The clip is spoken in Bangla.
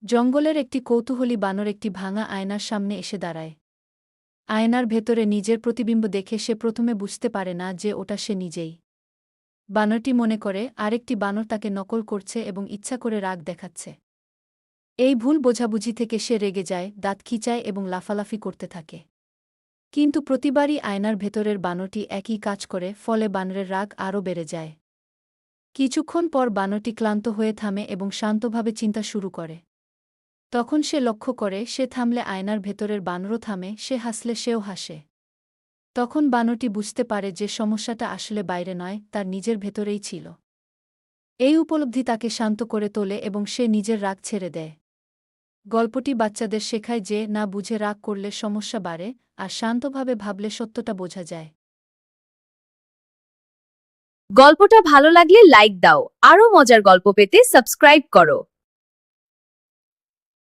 জঙ্গলের একটি কৌতূহলী বানর একটি ভাঙা আয়নার সামনে এসে দাঁড়ায়। আয়নার ভেতরে নিজের প্রতিবিম্ব দেখে সে প্রথমে বুঝতে পারে না যে ওটা সে নিজেই। বানরটি মনে করে আরেকটি বানর তাকে নকল করছে এবং ইচ্ছা করে রাগ দেখাচ্ছে। এই ভুল বোঝাবুঝি থেকে সে রেগে যায়, দাঁত খিঁচায় এবং লাফালাফি করতে থাকে। কিন্তু প্রতিবারই আয়নার ভেতরের বানরটি একই কাজ করে, ফলে বানরের রাগ আরও বেড়ে যায়। কিছুক্ষণ পর বানরটি ক্লান্ত হয়ে থামে এবং শান্তভাবে চিন্তা শুরু করে। তখন সে লক্ষ্য করে সে থামলে আয়নার ভেতরের বানরও থামে, সে হাসলে সেও হাসে। তখন বানরটি বুঝতে পারে যে সমস্যাটা আসলে বাইরে নয়, তার নিজের ভেতরেই ছিল। এই উপলব্ধি তাকে শান্ত করে তোলে এবং সে নিজের রাগ ছেড়ে দেয়। গল্পটি বাচ্চাদের শেখায় যে না বুঝে রাগ করলে সমস্যা বাড়ে, আর শান্তভাবে ভাবলে সত্যটা বোঝা যায়। গল্পটা ভালো লাগলে লাইক দাও, আরও মজার গল্প পেতে সাবস্ক্রাইব করো।